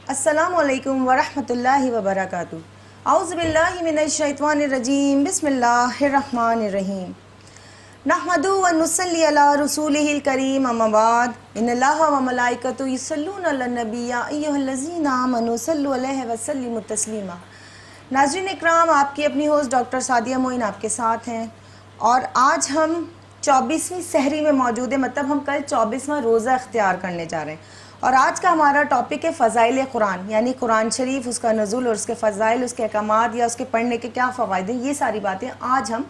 السلام علیکم ورحمۃ اللہ وبرکاتہ۔ اعوذ باللہ من الشیطان الرجیم، بسم اللہ الرحمن الرحیم۔ نحمدہ ونصلی علی رسولہ الکریم، اما بعد، ان اللہ وملائکتہ یصلون علی النبی یا ایھا الذین آمنوا صلوا علیہ وسلموا تسلیما۔ ناظرین اکرام، آپ کی اپنی ہوسٹ ڈاکٹر سعدیہ معین آپ کے ساتھ ہیں، اور آج ہم 24ویں سحری میں موجود ہیں، مطلب ہم کل 24واں روزہ اختیار کرنے جا رہے ہیں، اور آج کا ہمارا ٹاپک ہے فضائل قرآن، یعنی قرآن شریف، اس کا نزول اور اس کے فضائل، اس کے احکامات یا اس کے پڑھنے کے کیا فوائد ہیں، یہ ساری باتیں آج ہم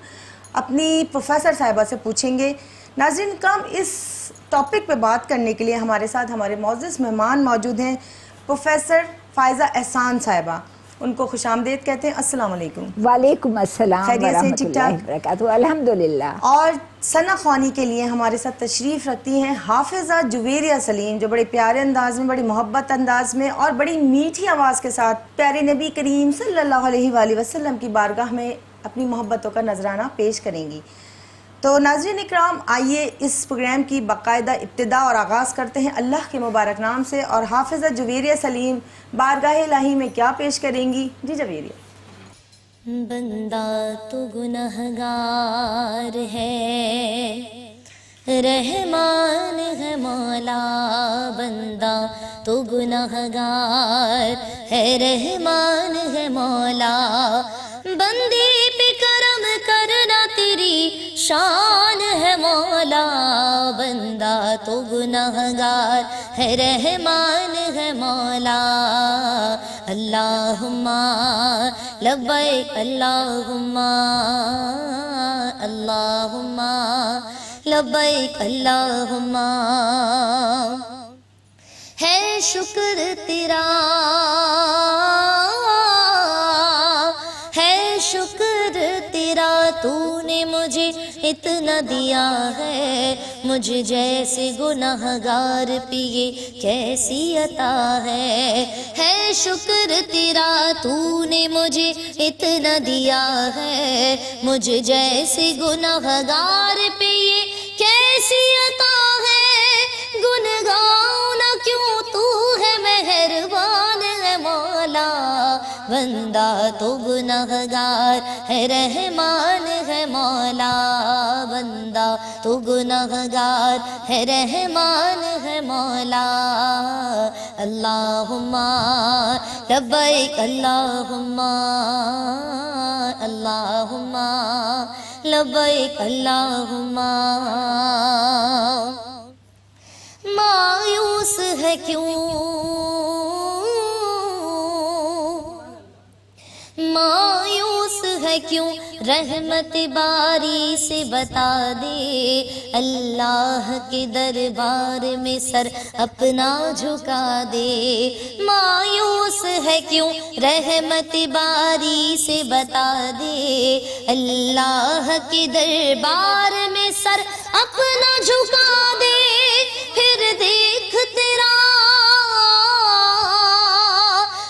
اپنی پروفیسر صاحبہ سے پوچھیں گے۔ ناظرین کرام، اس ٹاپک پہ بات کرنے کے لیے ہمارے ساتھ ہمارے معزز مہمان موجود ہیں، پروفیسر فائزہ احسان صاحبہ، ان کو خوش آمدید کہتے ہیں۔ السلام علیکم۔ وعلیکم السلام ورحمۃ اللہ وبرکاتہ۔ الحمدللہ۔ اور ثنا خوانی کے لیے ہمارے ساتھ تشریف رکھتی ہیں حافظہ جویریہ سلیم، جو بڑے پیارے انداز میں، بڑی محبت انداز میں اور بڑی میٹھی آواز کے ساتھ پیارے نبی کریم صلی اللہ علیہ وآلہ وسلم کی بارگاہ میں اپنی محبتوں کا نذرانہ پیش کریں گی۔ تو ناظرین اکرام، آئیے اس پروگرام کی باقاعدہ ابتدا اور آغاز کرتے ہیں اللہ کے مبارک نام سے، اور حافظہ جویریہ سلیم بارگاہ الہی میں کیا پیش کریں گی؟ جی جویریہ۔ بندہ تو گنہگار ہے، رحمان ہے مولا، بندہ تو گنہگار ہے، رحمان ہے مولا، بندے پہ کرم کرنا تیری شان ہے مولا، بندہ تو گنہگار ہے، رحمان ہے مولا، اللہم لبیک اللہم اللہم لبیک اللہم۔ ہے شکر تیرا، ہے شکر تیرا، تو نے مجھے اتنا دیا ہے، مجھ جیسے گنہگار پہ یہ کیسی عطا ہے شکر تیرا، تو نے مجھے اتنا دیا ہے، مجھ جیسے گنہگار پہ یہ کیسی عطا ہے، گن گاؤں نہ کیوں تو ہے مہربان ہے مولا، بندہ تو گنہگار ہے، رحمان ہے مولا، بندہ تو گنہگار ہے، رحمان ہے مولا، اللہم لبیک اللہم اللہم لبیک اللہم۔ مایوس ہے کیوں، مایوس ہے کیوں، رحمت باری سے بتا دے، اللہ کے دربار میں سر اپنا جھکا دے، مایوس ہے کیوں، رحمت باری سے بتا دے، اللہ کے دربار میں سر اپنا جھکا دے، پھر دیکھ تیرا،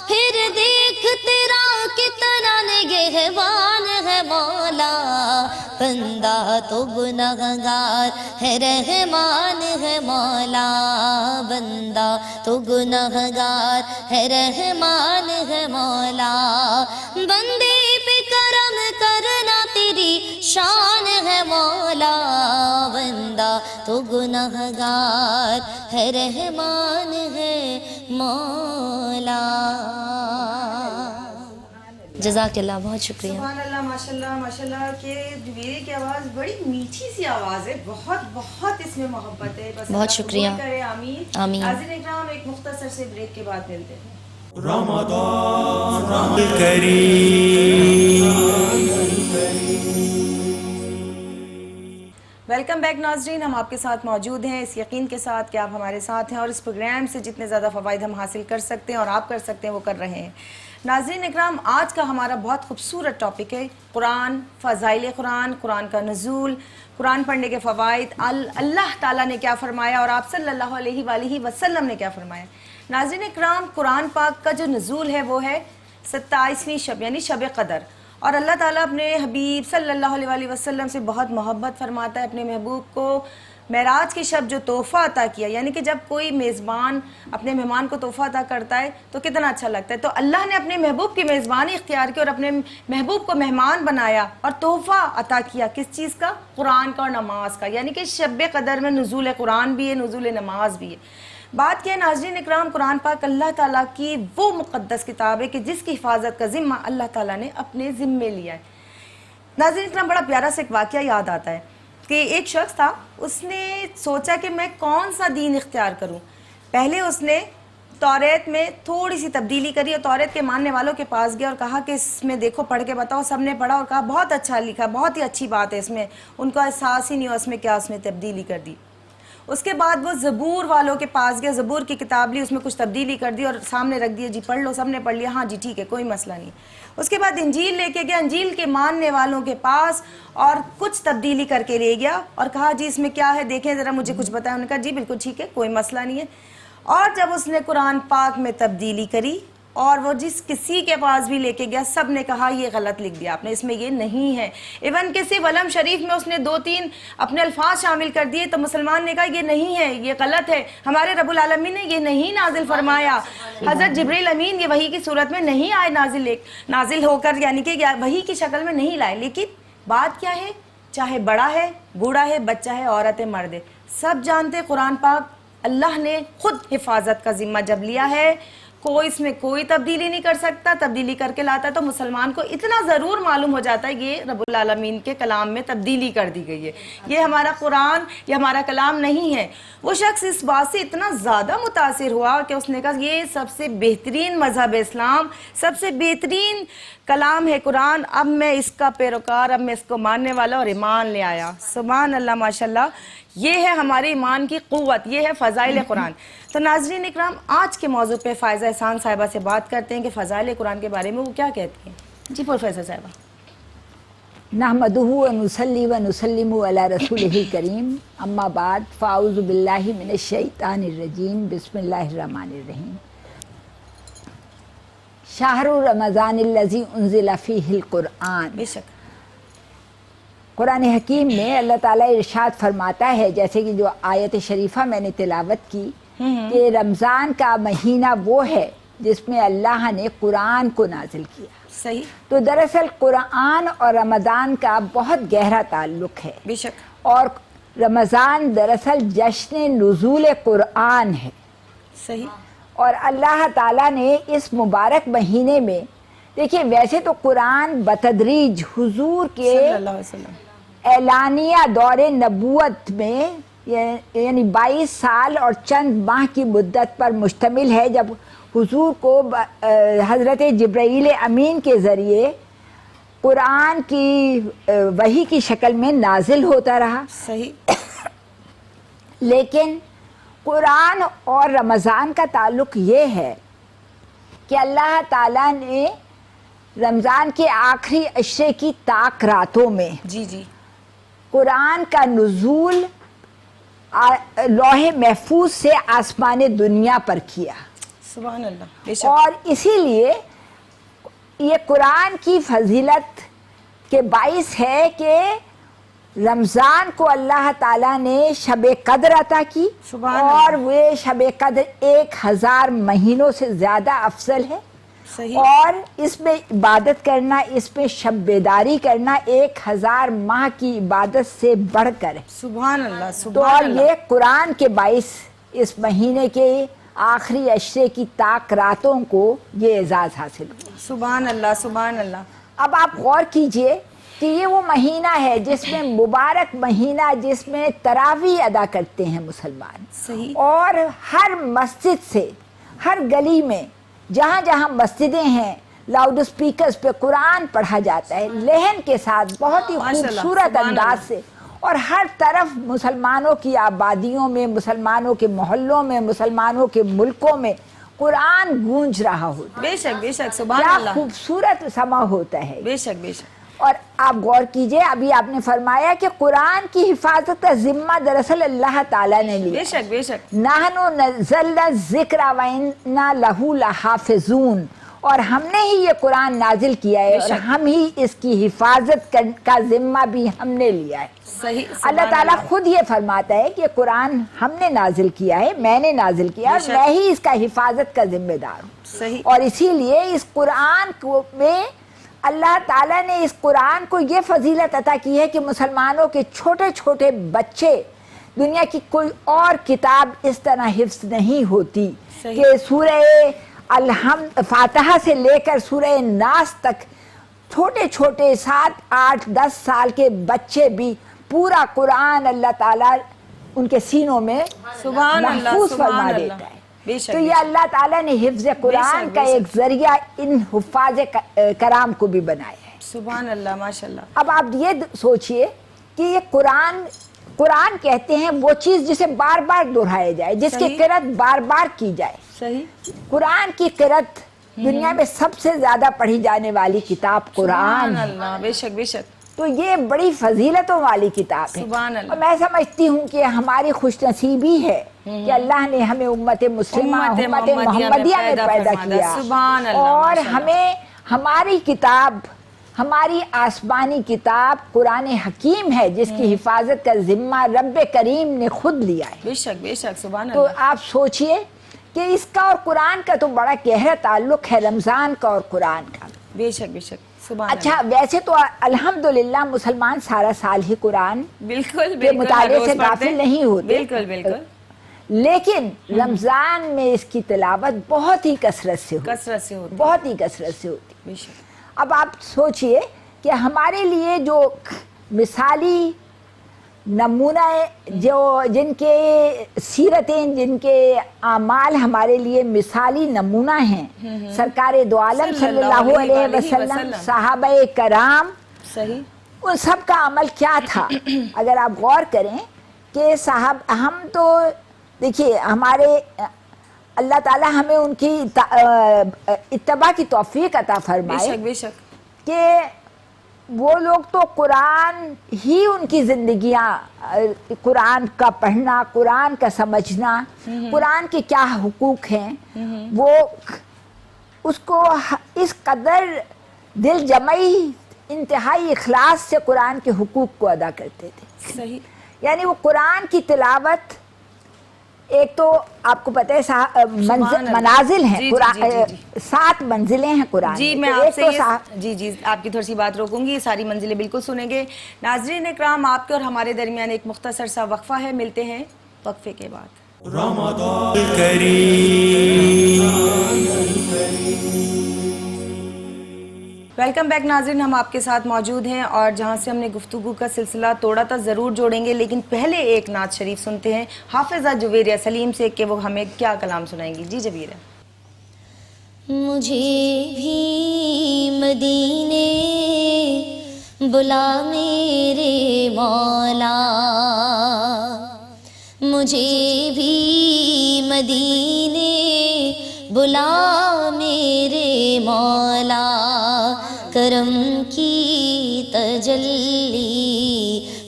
پھر دیکھ تیرا کتنا نگہبان ہے مولا، بندہ تو گنہگار ہے، رحمان ہے مولا، بندہ تو گنہگار ہے، رحمان ہے مولا، بندے پہ کرم کرنا تیری شان ہے مولا، بندہ تو گنہگار ہے، رحمان ہے مولا۔ جزاک اللہ، بہت شکریہ۔ سبحان اللہ، ماشاءاللہ ماشاءاللہ، کہ جویریہ کی آواز بڑی میٹھی سی آواز ہے، بہت بہت اس میں محبت ہے، بس بہت شکریہ۔ اللہ قبول کرے، آمین آمین۔ ناظرین اکرام، ایک مختصر سے بریک کے بعد ملتے ہیں۔ رمضان الکریم۔ ویلکم بیک ناظرین، ہم آپ کے ساتھ موجود ہیں اس یقین کے ساتھ کہ آپ ہمارے ساتھ ہیں، اور اس پروگرام سے جتنے زیادہ فوائد ہم حاصل کر سکتے ہیں اور آپ کر سکتے ہیں وہ کر رہے ہیں۔ ناظرین اکرام، آج کا ہمارا بہت خوبصورت ٹاپک ہے قرآن، فضائل قرآن، قرآن کا نزول، قرآن پڑھنے کے فوائد، اللہ تعالیٰ نے کیا فرمایا اور آپ صلی اللہ علیہ وآلہ وسلم نے کیا فرمایا۔ ناظرین اکرام، قرآن پاک کا جو نزول ہے وہ ہے 27ویں شب یعنی شب قدر، اور اللہ تعالیٰ اپنے حبیب صلی اللہ علیہ وسلم سے بہت محبت فرماتا ہے. اپنے محبوب کو معراج کی شب جو تحفہ عطا کیا، یعنی کہ جب کوئی میزبان اپنے مہمان کو تحفہ عطا کرتا ہے تو کتنا اچھا لگتا ہے. تو اللہ نے اپنے محبوب کی میزبانی اختیار کی اور اپنے محبوب کو مہمان بنایا اور تحفہ عطا کیا. کس چیز کا؟ قرآن کا اور نماز کا. یعنی کہ شب قدر میں نزول قرآن بھی ہے، نزول نماز بھی ہے. بات کیا ہے ناظرین اکرام، قرآن پاک اللہ تعالیٰ کی وہ مقدس کتاب ہے کہ جس کی حفاظت کا ذمہ اللہ تعالیٰ نے اپنے ذمے لیا ہے. ناظرین اکرام، بڑا پیارا سے ایک واقعہ یاد آتا ہے کہ ایک شخص تھا، اس نے سوچا کہ میں کون سا دین اختیار کروں. پہلے اس نے توریت میں تھوڑی سی تبدیلی کری اور توریت کے ماننے والوں کے پاس گیا اور کہا کہ اس میں دیکھو پڑھ کے بتاؤ. سب نے پڑھا اور کہا بہت اچھا لکھا، بہت ہی اچھی بات ہے اس میں. ان کا احساس ہی نہیں ہوا اس میں کیا اس نے تبدیلی کر دی. اس کے بعد وہ زبور والوں کے پاس گیا، زبور کی کتاب لی، اس میں کچھ تبدیلی کر دی اور سامنے رکھ دیا، جی پڑھ لو. سب نے پڑھ لیا، ہاں جی ٹھیک ہے کوئی مسئلہ نہیں. اس کے بعد انجیل لے کے گیا، انجیل کے ماننے والوں کے پاس اور کچھ تبدیلی کر کے لے گیا اور کہا جی اس میں کیا ہے دیکھیں ذرا مجھے کچھ بتائیں. انہوں نے کہا جی بالکل ٹھیک ہے کوئی مسئلہ نہیں ہے. اور جب اس نے قرآن پاک میں تبدیلی کری اور وہ جس کسی کے پاس بھی لے کے گیا سب نے کہا یہ غلط لکھ دیا آپ نے، اس میں یہ نہیں ہے. ایون کہ صرف علم شریف میں اس نے 2-3 اپنے الفاظ شامل کر دیے تو مسلمان نے کہا یہ نہیں ہے، یہ غلط ہے، ہمارے رب العالمین نے یہ نہیں نازل فرمایا. حضرت جبریل امین یہ وحی کی صورت میں نہیں آئے نازل ہو کر، یعنی کہ وحی کی شکل میں نہیں لائے. لیکن بات کیا ہے، چاہے بڑا ہے، بوڑھا ہے، بچہ ہے، عورت ہے، مرد ہے، سب جانتے قرآن پاک اللہ نے خود حفاظت کا ذمہ جب لیا ہے، کوئی اس میں کوئی تبدیلی نہیں کر سکتا. تبدیلی کر کے لاتا ہے تو مسلمان کو اتنا ضرور معلوم ہو جاتا ہے یہ رب العالمین کے کلام میں تبدیلی کر دی گئی ہے، یہ ہمارا قرآن، یہ ہمارا کلام نہیں ہے. وہ شخص اس بات سے اتنا زیادہ متاثر ہوا کہ اس نے کہا یہ سب سے بہترین مذہب اسلام، سب سے بہترین کلام ہے قرآن، اب میں اس کا پیروکار، اب میں اس کو ماننے والا اور ایمان لے آیا. سبحان اللہ، ماشاءاللہ، یہ ہے ہمارے ایمان کی قوت، یہ ہے فضائل قرآن. تو ناظرین اکرام، آج کے موضوع پہ فائزہ احسان صاحبہ سے بات کرتے ہیں کہ فضائل قرآن کے بارے میں وہ کیا کہتی ہیں. جی پروفیسر صاحبہ. نحمدہ ونصلی ونسلم علی رسولہ الکریم، اما بعد، فاعوذ باللہ من الشیطان الرجیم، بسم اللہ الرحمن الرحیم. شہر رمضان الذی انزل فیہ القرآن. بے شک قرآن حکیم میں اللہ تعالیٰ ارشاد فرماتا ہے، جیسے کہ جو آیت شریفہ میں نے تلاوت کی، کہ رمضان کا مہینہ وہ ہے جس میں اللہ نے قرآن کو نازل کیا. صحیح. تو دراصل قرآن اور رمضان کا بہت گہرا تعلق ہے. بے شک. اور رمضان دراصل جشن نزول قرآن ہے. صحیح. اور اللہ تعالیٰ نے اس مبارک مہینے میں، دیکھیے ویسے تو قرآن بتدریج حضور کے صلی اللہ علیہ وسلم اعلانیہ دور نبوت میں، یعنی 22 سال اور چند ماہ کی مدت پر مشتمل ہے، جب حضور کو حضرت جبرائیل امین کے ذریعے قرآن کی وحی کی شکل میں نازل ہوتا رہا. صحیح. لیکن قرآن اور رمضان کا تعلق یہ ہے کہ اللہ تعالیٰ نے رمضان کے آخری عشرے کی تاک راتوں میں جی جی قرآن کا نزول لوح محفوظ سے آسمان دنیا پر کیا. سبحان اللہ. بے شک. اور اسی لیے یہ قرآن کی فضیلت کے باعث ہے کہ رمضان کو اللہ تعالیٰ نے شب قدر عطا کی، اور وہ شب قدر 1000 مہینوں سے زیادہ افضل ہے. صحیح. اور اس میں عبادت کرنا، اس میں شب بیداری کرنا 1000 ماہ کی عبادت سے بڑھ کر ہے. سبحان اللہ. تو سبحان اور اللہ. یہ قرآن کے باعث اس مہینے کے آخری عشرے کی تاک راتوں کو یہ اعزاز حاصل ہوا. سبحان اللہ. سبحان اللہ. اب آپ غور کیجئے کہ یہ وہ مہینہ ہے جس میں مبارک مہینہ جس میں تراویح ادا کرتے ہیں مسلمان. صحیح. اور ہر مسجد سے، ہر گلی میں، جہاں جہاں مسجدیں ہیں، لاؤڈ اسپیکرز پہ قرآن پڑھا جاتا ہے لہن کے ساتھ، بہت ہی خوبصورت انداز سے. اور ہر طرف مسلمانوں کی آبادیوں میں، مسلمانوں کے محلوں میں، مسلمانوں کے ملکوں میں قرآن گونج رہا ہوتا ہے. بے شک. بے شک. سبحان کیا اللہ. خوبصورت سما ہوتا ہے. بے شک. بے شک. اور آپ غور کیجئے، ابھی آپ نے فرمایا کہ قرآن کی حفاظت کا ذمہ دراصل اللہ تعالیٰ نے لیا. بے شک. بے شک. نحن نزلنا الذکر وإنا لہ لحافظون. اور ہم نے ہی یہ قرآن نازل کیا ہے اور ہم ہی اس کی حفاظت کا ذمہ بھی ہم نے لیا ہے. صحیح. اللہ تعالیٰ خود یہ فرماتا ہے کہ قرآن ہم نے نازل کیا ہے, میں نے نازل کیا اور میں ہی اس کا حفاظت کا ذمہ دار ہوں. صحیح. اور اسی لیے اس قرآن میں اللہ تعالیٰ نے اس قرآن کو یہ فضیلت عطا کی ہے کہ مسلمانوں کے چھوٹے چھوٹے بچے, دنیا کی کوئی اور کتاب اس طرح حفظ نہیں ہوتی کہ سورہ الحمد فاتحہ سے لے کر سورہ ناس تک چھوٹے چھوٹے 7, 8, 10 سال کے بچے بھی پورا قرآن اللہ تعالیٰ ان کے سینوں میں محفوظ فرما دیتا ہے. تو یہ اللہ تعالیٰ نے حفظ قرآن کا ایک ذریعہ ان حفاظ کرام کو بھی بنایا ہے. سبحان اللہ, ماشاء اللہ. اب آپ یہ سوچئے کہ یہ قرآن کہتے ہیں وہ چیز جسے بار بار دہرایا جائے, جس کی قرأت بار بار کی جائے. صحیح. قرآن کی قرأت دنیا میں سب سے زیادہ پڑھی جانے والی کتاب قرآن ہے. اللہ, بے شک بے شک. تو یہ بڑی فضیلتوں والی کتاب ہے. سبحان اللہ. اور میں سمجھتی ہوں کہ ہماری خوش نصیبی ہے کہ اللہ نے ہمیں امت مسلمہ امت محمدیہ میں پیدا کیا. سبحان اللہ. اور ہمیں ہماری کتاب, ہماری آسمانی کتاب قرآن حکیم ہے جس کی حفاظت کا ذمہ رب کریم نے خود لیا ہے. بے شک بے شک. سبحان اللہ. تو آپ سوچئے کہ اس کا اور قرآن کا تو بڑا گہرا تعلق ہے, رمضان کا اور قرآن کا. بے شک بے شک. اچھا, ویسے تو الحمدللہ مسلمان سارا سال ہی قرآن بالکل کے مطالعے سے غافل نہیں ہوتے, بالکل بالکل, لیکن رمضان میں اس کی تلاوت بہت ہی کثرت سے ہوتی, بہت ہی کثرت سے ہوتی. اب آپ سوچئے کہ ہمارے لیے جو مثالی نمونہ جن کے سیرتیں, جن کے اعمال ہمارے لیے مثالی نمونہ ہیں, سرکار دو عالم صلی اللہ علیہ وسلم, صحابہ کرام, ان سب کا عمل کیا تھا. اگر آپ غور کریں کہ ہم تو دیکھیے ہمارے اللہ تعالیٰ ہمیں ان کی اتباع کی توفیق عطا فرمائے کہ وہ لوگ تو قرآن ہی ان کی زندگیاں, قرآن کا پڑھنا, قرآن کا سمجھنا, قرآن کے کیا حقوق ہیں, وہ اس کو اس قدر دل جمعی انتہائی اخلاص سے قرآن کے حقوق کو ادا کرتے تھے. صحیح. یعنی وہ قرآن کی تلاوت, ایک تو آپ کو پتہ ہے منازل ہیں, 7 منزلیں ہیں قرآن. جی میں آپ سے جی آپ کی تھوڑی سی بات روکوں گی, ساری منزلیں بالکل سنیں گے. ناظرین اکرام, آپ کے اور ہمارے درمیان ایک مختصر سا وقفہ ہے, ملتے ہیں وقفے کے بعد. رمضان الکریم. ویلکم بیک ناظرین, ہم آپ کے ساتھ موجود ہیں اور جہاں سے ہم نے گفتگو کا سلسلہ توڑا تھا ضرور جوڑیں گے, لیکن پہلے ایک نعت شریف سنتے ہیں حافظہ جویریہ سلیم سے کہ وہ ہمیں کیا کلام سنائیں گی. جی جویریہ. مجھے بھی مدینے بلا میرے مولا, مجھے بھی مدینے بلا میرے مولا, کرم کی تجلی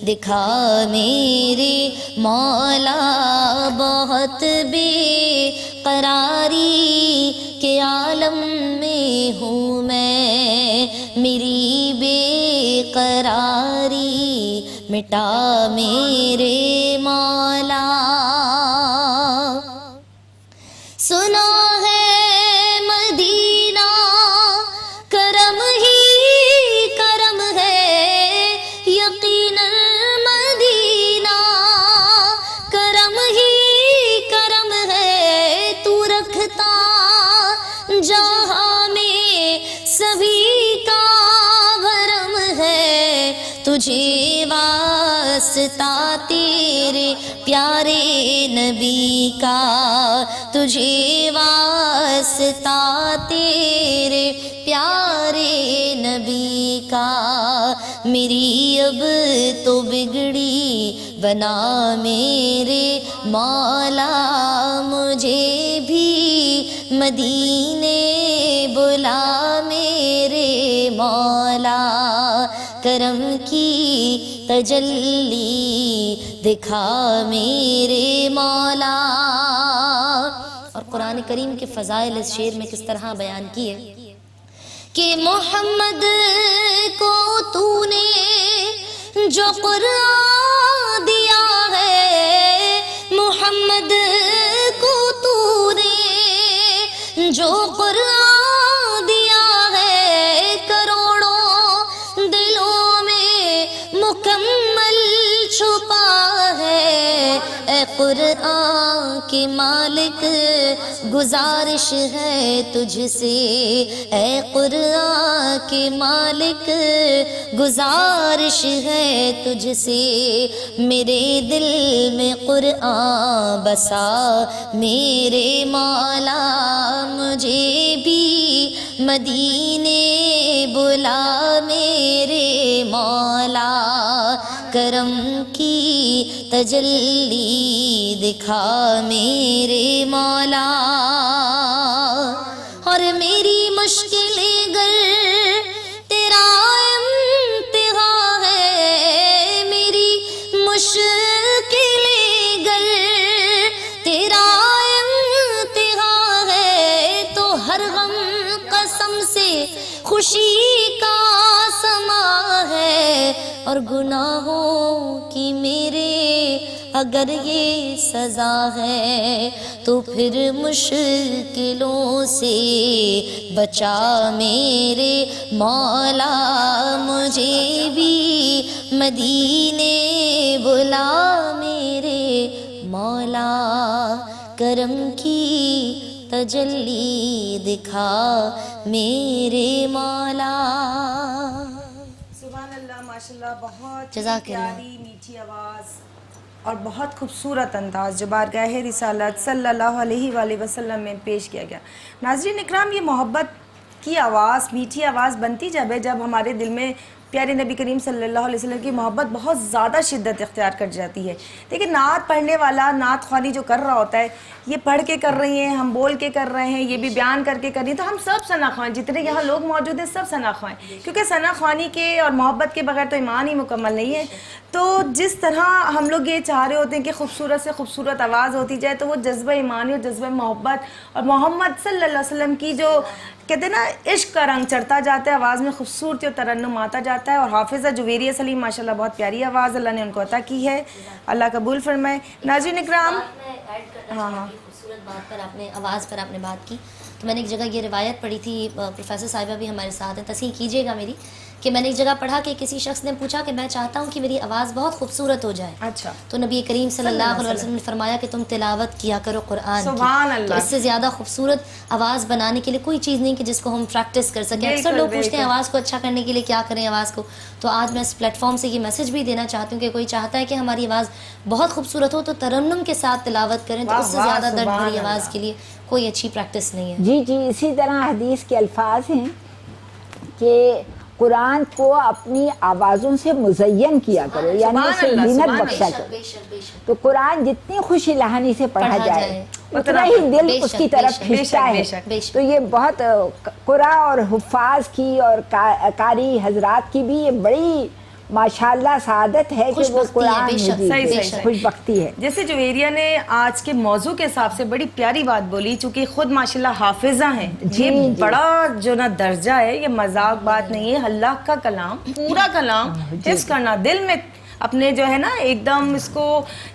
دکھا میرے مولا, بہت بے قراری کے عالم میں ہوں میں, میری بے قراری مٹا میرے مولا. سنا ہے مدینہ کرم ہی کرم ہے, یقیناً مدینہ کرم ہی کرم ہے, تو رکھتا جہاں میں سبھی کا بھرم ہے, تجھے واسطہ تیرے پیارے نبی کا, تجھے واسطہ تیرے پیارے نبی کا, میری اب تو بگڑی بنا میرے مولا, مجھے بھی مدینے بلا میرے مولا, کرم کی تجلی دکھا میرے مولا. اور قرآن کریم کے فضائل اس شعر میں کس طرح بیان کیے. کہ محمد کو تو نے جو قرآن دیا ہے، محمد کو تو نے جو قرآن دیا ہے، کروڑوں دلوں میں مکمل چھپا ہے۔ اے قرآن کے مالک گزارش ہے تجھ سے، اے قرآن کے مالک گزارش ہے تجھ سے، میرے دل میں قرآن بسا میرے مولا، مجھے بھی مدینے بلا میرے مولا، کرم کی تجلی دکھا میرے مولا، اور میری مشکلیں گر تیرا امتحان ہے، میری مشکلیں گر تیرا امتحان ہے، تو ہر غم قسم سے خوشی کا سما ہے، اور گناہوں کی میرے اگر یہ سزا ہے، تو پھر مشکلوں سے بچا میرے مولا، مجھے بھی مدینے بلا میرے مولا، کرم کی تجلی دکھا میرے مولا۔ سبحان اللہ، ماشاءاللہ، بہت جزاک اللہ۔ پیاری میٹھی آواز اور بہت خوبصورت انداز جو بارگاہ رسالت صلی اللہ علیہ وآلہ وسلم میں پیش کیا گیا۔ ناظرین اکرام، یہ محبت کی آواز، میٹھی آواز بنتی جب ہے جب ہمارے دل میں پیارے نبی کریم صلی اللہ علیہ وسلم کی محبت بہت زیادہ شدت اختیار کر جاتی ہے۔ دیکھیں، نعت پڑھنے والا نعت خوانی جو کر رہا ہوتا ہے، یہ پڑھ کے کر رہی ہیں، ہم بول کے کر رہے ہیں، یہ بھی بیان کر کے کر رہی ہیں، تو ہم سب ثنا خواں، جتنے یہاں لوگ موجود ہیں سب ثنا خواں ہیں، کیونکہ ثنا خوانی کے اور محبت کے بغیر تو ایمان ہی مکمل نہیں ہے۔ تو جس طرح ہم لوگ یہ چاہ رہے ہوتے ہیں کہ خوبصورت سے خوبصورت آواز ہوتی جائے، تو وہ جذبہ ایمانی اور جذبہ محبت اور محمد صلی اللہ علیہ وسلم کی جو کہتے ہیں نا عشق کا رنگ چڑھتا جاتا ہے، آواز میں خوبصورتی اور ترنم آتا جاتا ہے۔ اور حافظہ جویریہ سلیم ماشاءاللہ بہت پیاری آواز اللہ نے ان کو عطا کی ہے، اللہ قبول فرمائے۔ ناظرین اکرام، خوبصورت بات پر آپ نے، آواز پر آپ نے بات کی، تو میں نے ایک جگہ یہ روایت پڑھی تھی، پروفیسر صاحبہ بھی ہمارے ساتھ ہیں، تصحیح کیجیے گا میری، کہ میں نے ایک جگہ پڑھا کہ کسی شخص نے پوچھا کہ میں چاہتا ہوں کہ میری آواز بہت خوبصورت ہو جائے، اچھا، تو نبی کریم صلی اللہ علیہ وسلم نے فرمایا کہ تم تلاوت کیا کرو قرآن کی۔ سبحان اللہ۔ تو اس سے زیادہ خوبصورت آواز بنانے کے لیے کوئی چیز نہیں کہ جس کو ہم پریکٹس کر سکیں۔ اکثر لوگ پوچھتے ہیں آواز کو اچھا کرنے کے لیے کیا کریں آواز کو، تو آج میں اس پلیٹ فارم سے یہ میسج بھی دینا چاہتی ہوں کہ کوئی چاہتا ہے کہ ہماری آواز بہت خوبصورت ہو تو ترنم کے ساتھ تلاوت کریں، تو اس سے زیادہ درد بھری آواز کے لیے کوئی اچھی پریکٹس نہیں ہے۔ جی، اسی طرح حدیث کے الفاظ ہیں کہ قرآن کو اپنی آوازوں سے مزین کیا کرو، یعنی اسے زینت بخشا کرو۔ تو قرآن جتنی خوشی لہانی سے پڑھا جائے اتنا ہی دل اس کی طرف کھنچتا ہے۔ تو یہ بہت قرآن اور حفاظ کی اور قاری حضرات کی بھی یہ بڑی ماشاءاللہ سعادت ہے کہ وہ قرآن خوش بختی ہے۔ جیسے جویریہ نے آج کے موضوع کے حساب سے بڑی پیاری بات بولی، چونکہ خود ماشاءاللہ حافظہ ہیں، یہ بڑا جو نا درجہ ہے، یہ مذاق بات نہیں ہے، اللہ کا کلام، پورا کلام حفظ کرنا، دل میں اپنے جو ہے نا ایک دم اس کو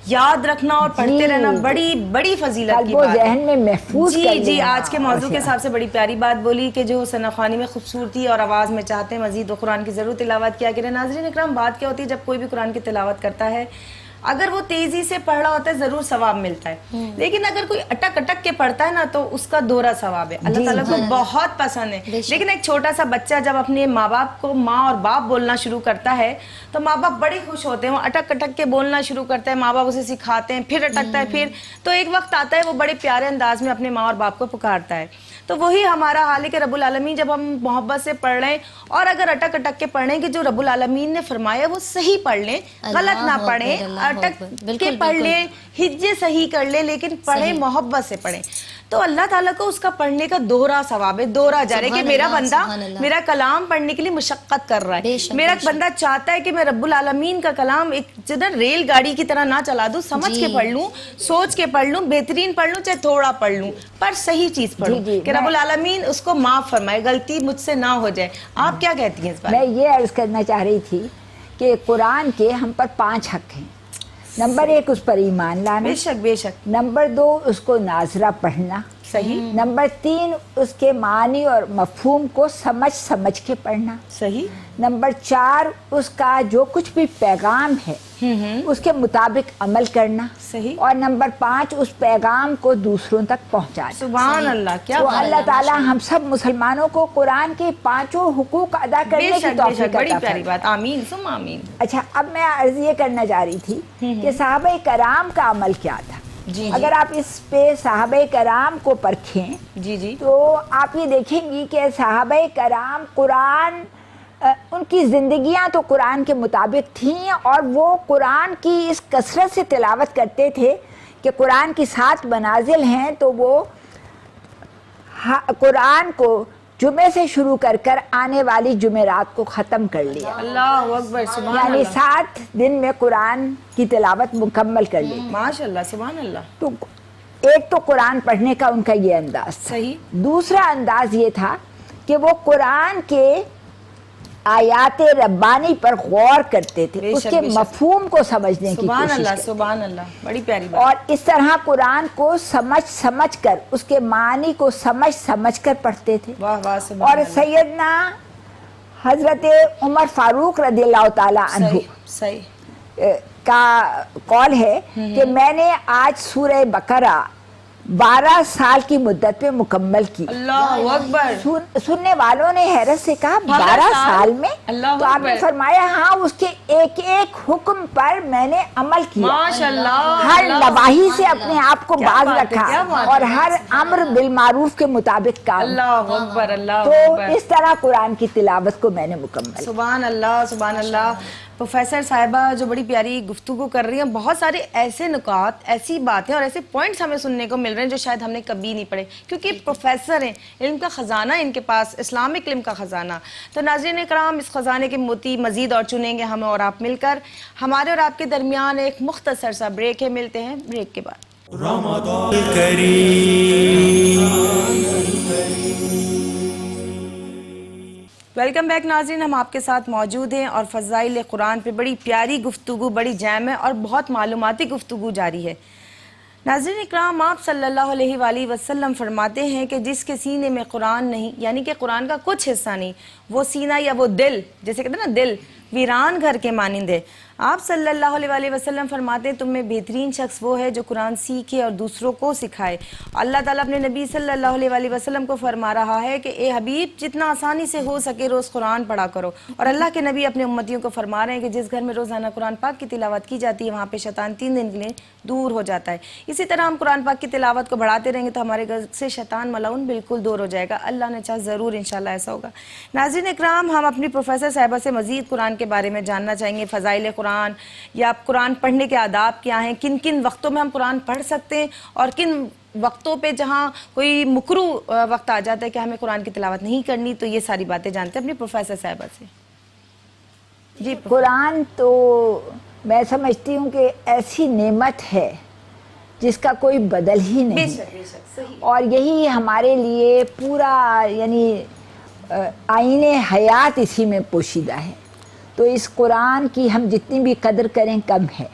یاد رکھنا اور پڑھتے رہنا بڑی بڑی فضیلت کی بات ہے، ذہن میں محفوظ کر لینا۔ جی، آج کے موضوع کے حساب سے بڑی پیاری بات بولی کہ جو ثنا خوانی میں خوبصورتی اور آواز میں چاہتے ہیں مزید وہ قرآن کی ضرور تلاوت کیا کریں۔ ناظرین اکرام، بات کیا ہوتی ہے جب کوئی بھی قرآن کی تلاوت کرتا ہے، اگر وہ تیزی سے پڑھ رہا ہوتا ہے ضرور ثواب ملتا ہے، لیکن اگر کوئی اٹک اٹک کے پڑھتا ہے نا تو اس کا دوہرا ثواب ہے، اللہ تعالیٰ کو بہت پسند ہے۔ لیکن ایک چھوٹا سا بچہ جب اپنے ماں باپ کو ماں اور باپ بولنا شروع کرتا ہے تو ماں باپ بڑے خوش ہوتے ہیں، وہ اٹک اٹک کے بولنا شروع کرتا ہے، ماں باپ اسے سکھاتے ہیں، پھر اٹکتا ہے، پھر تو ایک وقت آتا ہے وہ بڑے پیارے انداز میں اپنے ماں اور باپ کو پکارتا ہے۔ تو وہی ہمارا حال ہے کہ رب العالمین جب ہم محبت سے پڑھ رہے ہیں اور اگر اٹک اٹک کے پڑھ رہے ہیں کہ جو رب العالمین نے فرمایا وہ صحیح پڑھ لیں، غلط نہ پڑھیں، اٹک کے پڑھ لیں، ہجے صحیح کر لیں، لیکن پڑھیں محبت سے پڑھیں۔ تو اللہ تعالیٰ کو اس کا پڑھنے کا دوہرا ثواب ہے, دوہرا جا رہا ہے کہ میرا بندہ میرا کلام پڑھنے کے لیے مشقت کر رہا ہے, میرا بندہ چاہتا ہے کہ میں رب العالمین کا کلام ایک جدھر ریل گاڑی کی طرح نہ چلا دوں, سمجھ کے پڑھ لوں, سوچ کے پڑھ لوں, بہترین پڑھ لوں, چاہے تھوڑا پڑھ لوں, پر صحیح چیز پڑھوں کہ رب العالمین اس کو معاف فرمائے, غلطی مجھ سے نہ ہو جائے. آپ کیا کہتی ہیں اس بارے میں؟ میں یہ عرض کرنا چاہ رہی تھی کہ قرآن کے ہم پر 5 حق ہیں. نمبر 1 اس پر ایمان لانا, بے شک بے شک. نمبر 2 اس کو ناظرہ پڑھنا, صحیح. نمبر 3 اس کے معنی اور مفہوم کو سمجھ کے پڑھنا, صحیح. نمبر 4 اس کا جو کچھ بھی پیغام ہے اس کے مطابق عمل کرنا, صحیح. اور نمبر 5 اس پیغام کو دوسروں تک پہنچانا. سبحان اللہ, کیا تو بات ہے. اللہ تعالیٰ ہم سب مسلمانوں کو قرآن کے 5 حقوق ادا بے کرنے کی شک بے توفیق شک, بڑی عطا پیاری فرمائے. بات. آمین ثم آمین. اچھا, اب میں عرض یہ کرنا چاہ رہی تھی کہ صحابہ کرام کا عمل کیا تھا. جی اگر آپ اس پہ صحابہ کرام کو پرکھیں جی جی تو آپ یہ دیکھیں گی کہ صحابہ کرام قرآن, ان کی زندگیاں تو قرآن کے مطابق تھیں, اور وہ قرآن کی اس کثرت سے تلاوت کرتے تھے کہ قرآن کی 7 منازل ہیں تو وہ قرآن کو جمعے سے شروع کر آنے والی جمعرات کو ختم کر لیا. اللہ اکبر, سبحان یعنی اللہ, 7 دن میں قرآن کی تلاوت مکمل کر لی. ماشاء اللہ, سبحان اللہ. تو ایک تو قرآن پڑھنے کا ان کا یہ انداز تھا. صحیح. دوسرا انداز یہ تھا کہ وہ قرآن کے آیات ربانی پر غور کرتے تھے, بے اس شک, کے بے شک. مفہوم کو سمجھنے کی سبحان کوشش اللہ, کرتے, سبحان اللہ, بڑی پیاری بات. اور اس طرح قرآن کو سمجھ کر اس کے معنی کو سمجھ کر پڑھتے تھے. واہ واہ, سبحان اور اللہ. سیدنا حضرت عمر فاروق رضی اللہ تعالیٰ عنہ صحیح, صحیح. کا قول ہے کہ میں نے آج سورہ بقرہ 12 سال کی مدت پہ مکمل کی. اللہ اکبر. سننے والوں نے حیرت سے کہا 12 سال میں؟ تو آپ نے فرمایا ہاں, اس کے ایک ایک حکم پر میں نے عمل کیا, ماشاء اللہ, ہر نواحی سے اپنے آپ کو باز رکھا, اور ہر امر بالمعروف کے مطابق کام. اللہ اکبر, اللہ تو اکبر. اس طرح قرآن کی تلاوت کو میں نے مکمل. سبحان اللہ, سبحان اللہ. پروفیسر صاحبہ جو بڑی پیاری گفتگو کر رہی ہیں, بہت سارے ایسے نکات, ایسی باتیں اور ایسے پوائنٹس ہمیں سننے کو مل رہے ہیں جو شاید ہم نے کبھی نہیں پڑھے, کیونکہ پروفیسر ہیں, علم کا خزانہ ان کے پاس, اسلامک علم کا خزانہ. تو ناظرین کرام, اس خزانے کے موتی مزید اور چنیں گے ہم اور آپ مل کر. ہمارے اور آپ کے درمیان ایک مختصر سا بریک ہے, ملتے ہیں بریک کے بعد. رمضان الکریم. ویلکم بیک ناظرین, ہم آپ کے ساتھ موجود ہیں اور فضائل قرآن پہ بڑی پیاری گفتگو, بڑی جامع اور بہت معلوماتی گفتگو جاری ہے. ناظرین اکرام, آپ صلی اللہ علیہ وآلہ وسلم فرماتے ہیں کہ جس کے سینے میں قرآن نہیں, یعنی کہ قرآن کا کچھ حصہ نہیں, وہ سینہ یا وہ دل, جیسے کہتے ہیں نا دل, ویران گھر کے مانند ہے. آپ صلی اللہ علیہ وآلہ وسلم فرماتے ہیں تم میں بہترین شخص وہ ہے جو قرآن سیکھے اور دوسروں کو سکھائے. اللہ تعالیٰ اپنے نبی صلی اللہ علیہ وآلہ وسلم کو فرما رہا ہے کہ اے حبیب, جتنا آسانی سے ہو سکے روز قرآن پڑھا کرو. اور اللہ کے نبی اپنے امتیوں کو فرما رہے ہیں کہ جس گھر میں روزانہ قرآن پاک کی تلاوت کی جاتی ہے وہاں پہ شیطان 3 دن کے لیے دور ہو جاتا ہے. اسی طرح ہم قرآن پاک کی تلاوت کو بڑھاتے رہیں گے تو ہمارے گھر سے شیطان ملعون بالکل دور ہو جائے گا. اللہ نے چاہا ضرور انشاءاللہ ایسا ہوگا. ناظرین اکرام, ہم اپنی پروفیسر صاحبہ سے مزید قرآن کے بارے میں جاننا چاہیں گے, فضائل قرآن یا قرآن پڑھنے کے آداب کیا ہیں, کن کن وقتوں میں ہم قرآن پڑھ سکتے ہیں, اور کن وقتوں پہ جہاں کوئی مکروہ وقت آ جاتا ہے کہ ہمیں قرآن کی تلاوت نہیں کرنی. تو یہ ساری باتیں جانتے ہیں اپنی پروفیسر صاحبہ سے. جی, قرآن تو میں سمجھتی ہوں کہ ایسی نعمت ہے جس کا کوئی بدل ہی نہیں, اور یہی ہمارے لیے پورا یعنی آئین حیات اسی میں پوشیدہ ہے. تو اس قرآن کی ہم جتنی بھی قدر کریں کم ہے,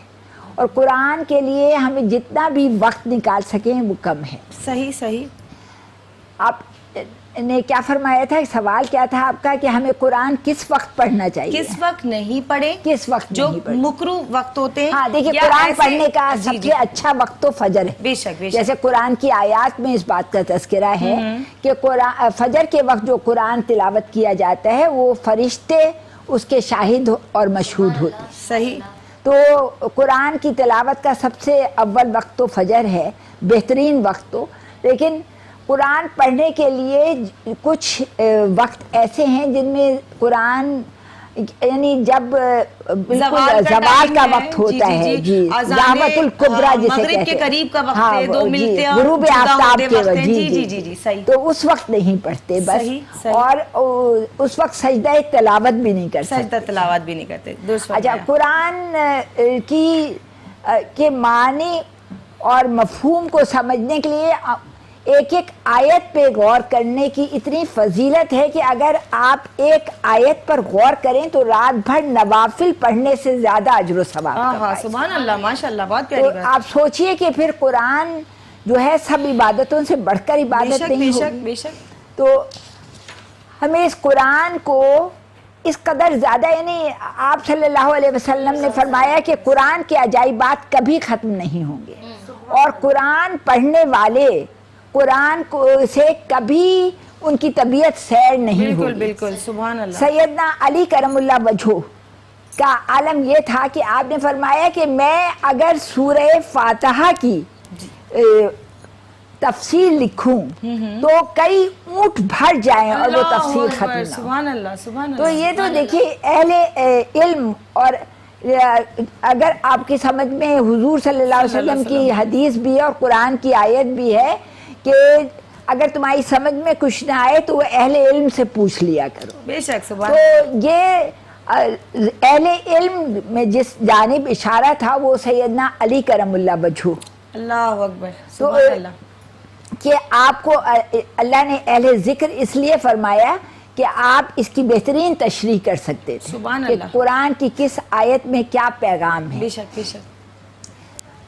اور قرآن کے لیے ہمیں جتنا بھی وقت نکال سکیں وہ کم ہے. صحیح صحیح. آپ نے کیا فرمایا تھا, سوال کیا تھا آپ کا کہ ہمیں قرآن کس وقت پڑھنا چاہیے, کس وقت نہیں پڑھیں, کس وقت جو نہیں پڑھیں. مکروہ وقت ہوتے ہیں. ہاں دیکھیے, قرآن پڑھنے کا سب سے اچھا وقت تو فجر ہے. بے شک بے شک. جیسے قرآن کی آیات میں اس بات کا تذکرہ ہے کہ فجر کے وقت جو قرآن تلاوت کیا جاتا ہے وہ فرشتے اس کے شاہد اور مشہود ہوتے ہیں. صحیح. تو قرآن کی تلاوت کا سب سے اول وقت تو فجر ہے, بہترین وقت تو. لیکن قرآن پڑھنے کے لیے کچھ وقت ایسے ہیں جن میں قرآن یعنی جب بالکل زوال کا وقت ہوتا ہے، جی زحمت الکبریٰ جسے کہتے ہیں، مغرب کے قریب کا وقت ہے، دو جی ملتے ہیں، غروب آفتاب کے وقت، جی صحیح، تو اس وقت نہیں پڑھتے بس، اور اس وقت سجدہ تلاوت بھی نہیں کر سکتے، سجدہ تلاوت بھی نہیں کرتے. اچھا قرآن کے معنی اور مفہوم کو سمجھنے کے لیے ایک ایک آیت پہ غور کرنے کی اتنی فضیلت ہے کہ اگر آپ ایک آیت پر غور کریں تو رات بھر نوافل پڑھنے سے زیادہ اجر و ثواب کا. سبحان اللہ، ماشاء اللہ، بہت تو پیاری بات. آپ سوچئے کہ پھر قرآن جو ہے سب عبادتوں سے بڑھ کر عبادت نہیں ہوگی. بے شک. تو ہمیں اس قرآن کو اس قدر زیادہ، یعنی آپ صلی اللہ علیہ وسلم نے فرمایا کہ قرآن کے عجائبات کبھی ختم نہیں ہوں گے، اور قرآن پڑھنے والے قرآن کو سے کبھی ان کی طبیعت سیر نہیں ہوگی. بالکل سبحان اللہ. سیدنا علی کرم اللہ وجہہ کا عالم یہ تھا کہ آپ نے فرمایا کہ میں اگر سورہ فاتحہ کی تفسیر لکھوں تو کئی اونٹ بھر جائیں اور وہ تفسیر ختم نہ ہو. سبحان اللہ، سبحان اللہ. تو یہ تو دیکھیے اہل علم، اور اگر آپ کی سمجھ میں حضور صلی اللہ علیہ وسلم کی حدیث بھی ہے اور قرآن کی آیت بھی ہے کہ اگر تمہاری سمجھ میں کچھ نہ آئے تو وہ اہل علم سے پوچھ لیا کرو. بے شک سبحان اللہ. تو یہ اہل علم میں جس جانب اشارہ تھا وہ سیدنا علی کرم اللہ وجہہ. اللہ اکبر، سبحان اللہ. کہ آپ کو اللہ نے اہل ذکر اس لیے فرمایا کہ آپ اس کی بہترین تشریح کر سکتے تھے کہ قرآن کی کس آیت میں کیا پیغام ہے. بے شک بے شک.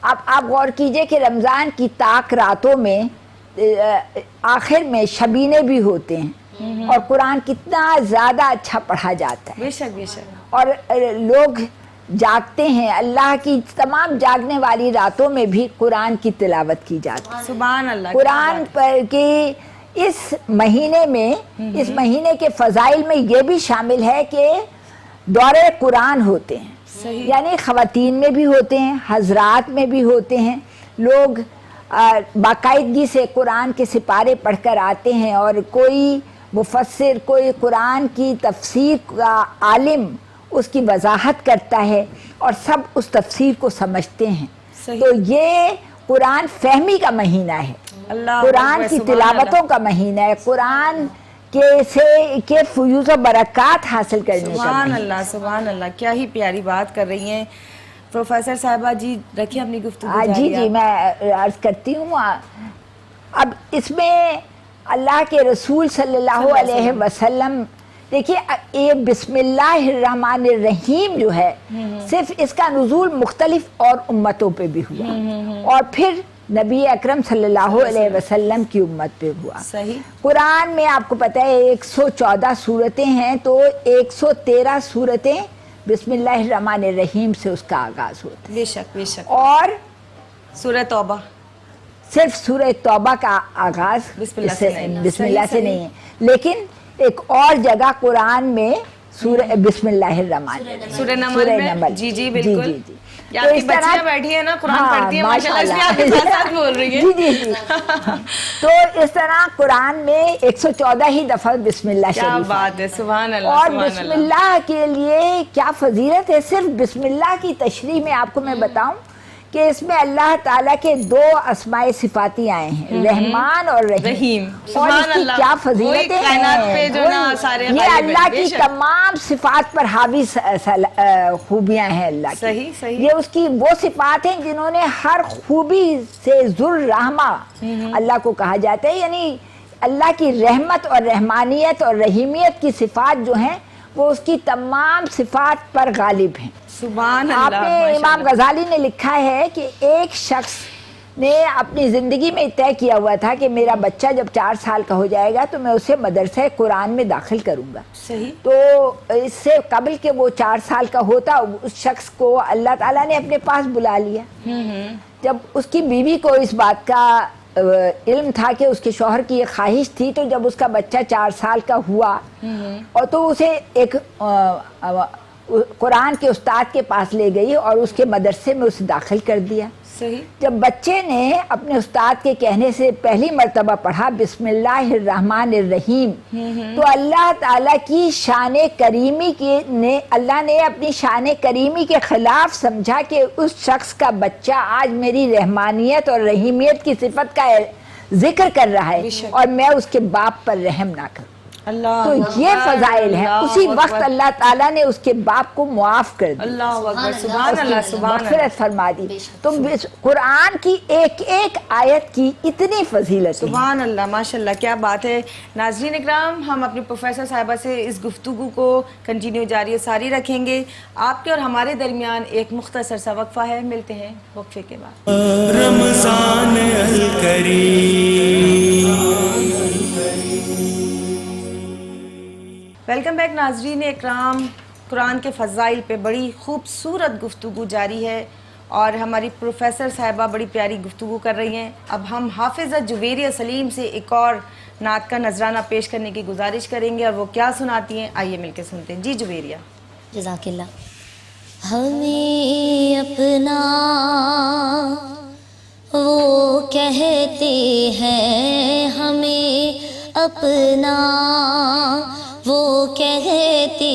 اب آپ غور کیجئے کہ رمضان کی تاک راتوں میں آخر میں شبینے بھی ہوتے ہیں اور قرآن کتنا زیادہ اچھا پڑھا جاتا ہے. بے شک بے شک. اور لوگ جاگتے ہیں، اللہ کی تمام جاگنے والی راتوں میں بھی قرآن کی تلاوت کی جاتی ہے. سبحان اللہ. قرآن پر کی اس مہینے میں، اس مہینے کے فضائل میں یہ بھی شامل ہے کہ دورے قرآن ہوتے ہیں. یعنی خواتین میں بھی ہوتے ہیں، حضرات میں بھی ہوتے ہیں. لوگ باقاعدگی سے قرآن کے سپارے پڑھ کر آتے ہیں، اور کوئی مفسر، کوئی قرآن کی تفسیر کا عالم اس کی وضاحت کرتا ہے اور سب اس تفسیر کو سمجھتے ہیں. تو یہ قرآن فہمی کا مہینہ ہے، قرآن کی تلاوتوں کا مہینہ ہے، قرآن کے فیوز و برکات حاصل کرنے کا. سبحان اللہ، سبحان اللہ. کیا ہی پیاری بات کر رہی ہیں پروفیسر صاحبہ جی. رکھیں اپنی گفتگو. جی جی میں عرض کرتی ہوں. اب اس میں اللہ کے رسول صلی اللہ علیہ وسلم، دیکھیے یہ بسم اللہ الرحمن الرحیم جو ہے صرف اس کا نزول مختلف اور امتوں پہ بھی ہوا، اور پھر نبی اکرم صلی اللہ علیہ وسلم کی امت پہ ہوا. صحیح. قرآن میں آپ کو پتہ ہے 114 سورتیں ہیں، تو 113 سورتیں بسم اللہ الرحمن الرحیم سے اس کا آغاز ہوتا ہے. بے شک بے شک. اور سورہ توبہ، صرف سورہ توبہ کا آغاز بسم اللہ سے نہیں ہے، لیکن ایک اور جگہ قرآن میں سورہ بسم اللہ الرحمن الرحیم، سورہ نمل. جی جی بالکل. آپ کی بچیاں بیٹھی ہیں نا، قرآن پڑھتی ہیں ماشاءاللہ، اس لیے آپ کے ساتھ ساتھ بول رہی ہیں. جی جی. تو اس طرح قرآن میں 114 ہی دفعہ بسم اللہ شریف. کیا بات ہے، سبحان اللہ. اور بسم اللہ کے لیے کیا فضیلت ہے. صرف بسم اللہ کی تشریح میں آپ کو میں بتاؤں کہ اس میں اللہ تعالیٰ کے 2 اسماء صفاتی آئے ہیں، رحمان اور رحیم. اور اس کی کیا فضیلتیں ہیں. یہ اللہ کی تمام صفات پر حاوی خوبیاں ہیں اللہ کی. صحیح صحیح. یہ اس کی وہ صفات ہیں جنہوں نے ہر خوبی سے ذو الرحمہ اللہ کو کہا جاتا ہے. یعنی اللہ کی رحمت اور رحمانیت اور رحیمیت کی صفات جو ہیں وہ اس کی تمام صفات پر غالب ہیں. سبحان آپ اللہ. نے امام غزالی نے لکھا ہے کہ ایک شخص نے اپنی زندگی میں طے کیا ہوا تھا کہ میرا بچہ جب 4 سال کا ہو جائے گا تو میں اسے مدرسہ قرآن میں داخل کروں گا. صحیح. تو اس سے قبل کہ وہ 4 سال کا ہوتا اس شخص کو اللہ تعالیٰ نے اپنے پاس بلا لیا. جب اس کی بیوی کو اس بات کا علم تھا کہ اس کے شوہر کی یہ خواہش تھی، تو جب اس کا بچہ 4 سال کا ہوا اور تو اسے ایک قرآن کے استاد کے پاس لے گئی اور اس کے مدرسے میں اسے داخل کر دیا. صحیح. جب بچے نے اپنے استاد کے کہنے سے پہلی مرتبہ پڑھا بسم اللہ الرحمن الرحیم تو اللہ تعالیٰ کی شان کریمی اللہ نے اپنی شان کریمی کے خلاف سمجھا کہ اس شخص کا بچہ آج میری رحمانیت اور رحیمیت کی صفت کا ذکر کر رہا ہے اور میں اس کے باپ پر رحم نہ کروں. تو یہ فضائل ہیں. اسی وقت اللہ تعالیٰ نے اس کے باپ کو معاف کر دیا, اللہ اکبر, سبحان اللہ, سبحان اللہ, مغفرت فرما دی. تو قرآن کی ایک ایک آیت کی اتنی فضیلت. سبحان اللہ, ماشاءاللہ, کیا بات ہے. ناظرین اکرام, ہم اپنے پروفیسر صاحبہ سے اس گفتگو کو کنٹینیو جاری و ساری رکھیں گے. آپ کے اور ہمارے درمیان ایک مختصر سا وقفہ ہے, ملتے ہیں وقفے کے بعد. رمضان الکریم. ویلکم بیک ناظرین اکرام. قرآن کے فضائل پہ بڑی خوبصورت گفتگو جاری ہے اور ہماری پروفیسر صاحبہ بڑی پیاری گفتگو کر رہی ہیں. اب ہم حافظہ جویریہ سلیم سے ایک اور نعت کا نذرانہ پیش کرنے کی گزارش کریں گے, اور وہ کیا سناتی ہیں آئیے مل کے سنتے ہیں. جی جویریہ. جزاک اللہ. ہمیں اپنا وہ کہتے ہیں, ہمیں اپنا وہ کہتے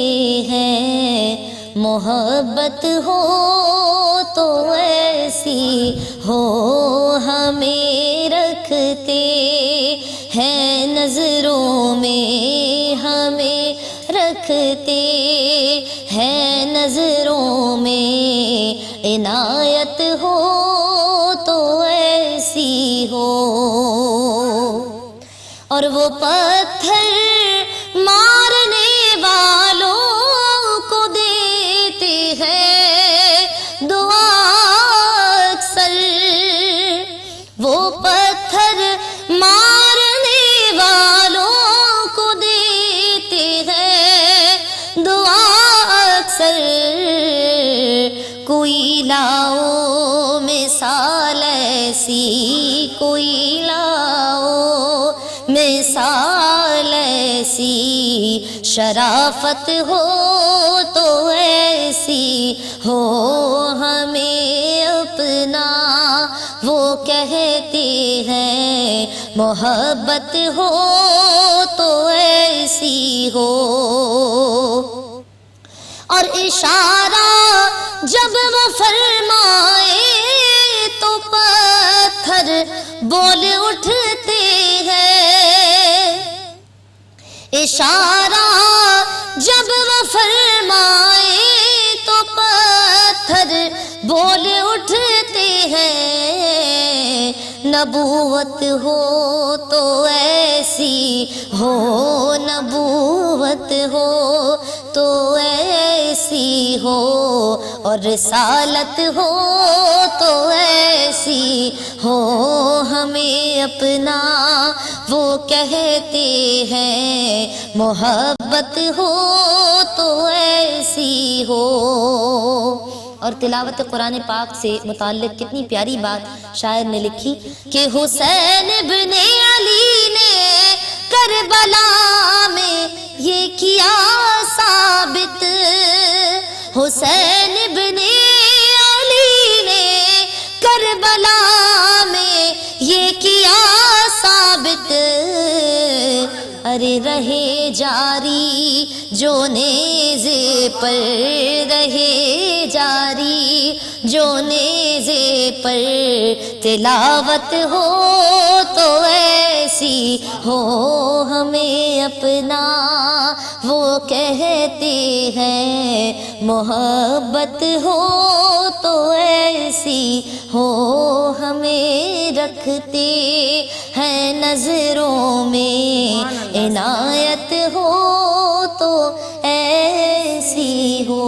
ہیں, محبت ہو تو ایسی ہو ہمیں رکھتے ہیں نظروں میں, ہمیں رکھتے ہیں نظروں میں, عنایت ہو تو ایسی ہو. اور وہ پتھر مارنے والوں کو دیتے ہیں دعا اکثر, وہ پتھر مارنے والوں کو دیتے ہیں دعا اکثر. کوئی لاؤ مثال ایسی, کوئی لاؤ مثال ایسی, شرافت ہو تو ایسی ہو ہمیں اپنا وہ کہتے ہیں, محبت ہو تو ایسی ہو. اور اشارہ جب وہ فرمائے تو پتھر بول اٹھتے ہیں, اشارہ جب وہ فرمائے تو پتھر بول اٹھتے ہیں. نبوت ہو تو ایسی ہو, نبوت ہو تو ایسی ہو, اور رسالت ہو تو ایسی ہو ہمیں اپنا وہ کہتے ہیں, محبت ہو تو ایسی ہو. اور تلاوت قرآن پاک سے متعلق کتنی پیاری بات شاعر نے لکھی کہ حسین ابن علی نے کربلا میں یہ کیا ثابت, حسین ابن علی نے کربلا میں یہ کیا ثابت. ارے رہے جاری جو نیزے پر, رہے جاری جو نیزے پر, تلاوت ہو تو ایسی ہو ہمیں اپنا وہ کہتے ہیں, محبت ہو تو ایسی ہو ہمیں رکھتے ہیں نظروں میں, عنایت ہو تو ایسی ہو.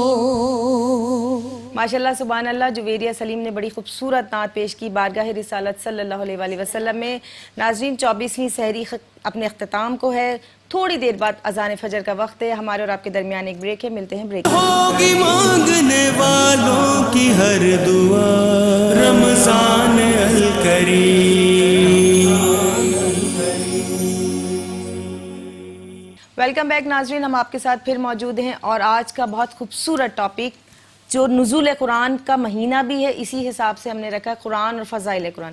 ماشاءاللہ, سبحان اللہ. جویریہ سلیم نے بڑی خوبصورت نعت پیش کی بارگاہ رسالت صلی اللہ علیہ وآلہ وسلم میں. ناظرین, 24ویں سحری اپنے اختتام کو ہے. تھوڑی دیر بعد اذان فجر کا وقت ہے. ہمارے اور آپ کے درمیان ایک بریک ہے, ملتے ہیں بریک. ہوگی مانگنے والوں کی ہر دعا, رمضان الکریم. ویلکم بیک ناظرین, ہم آپ کے ساتھ پھر موجود ہیں اور آج کا بہت خوبصورت ٹاپک جو نزول قرآن کا مہینہ بھی ہے اسی حساب سے ہم نے رکھا ہے قرآن اور فضائل قرآن.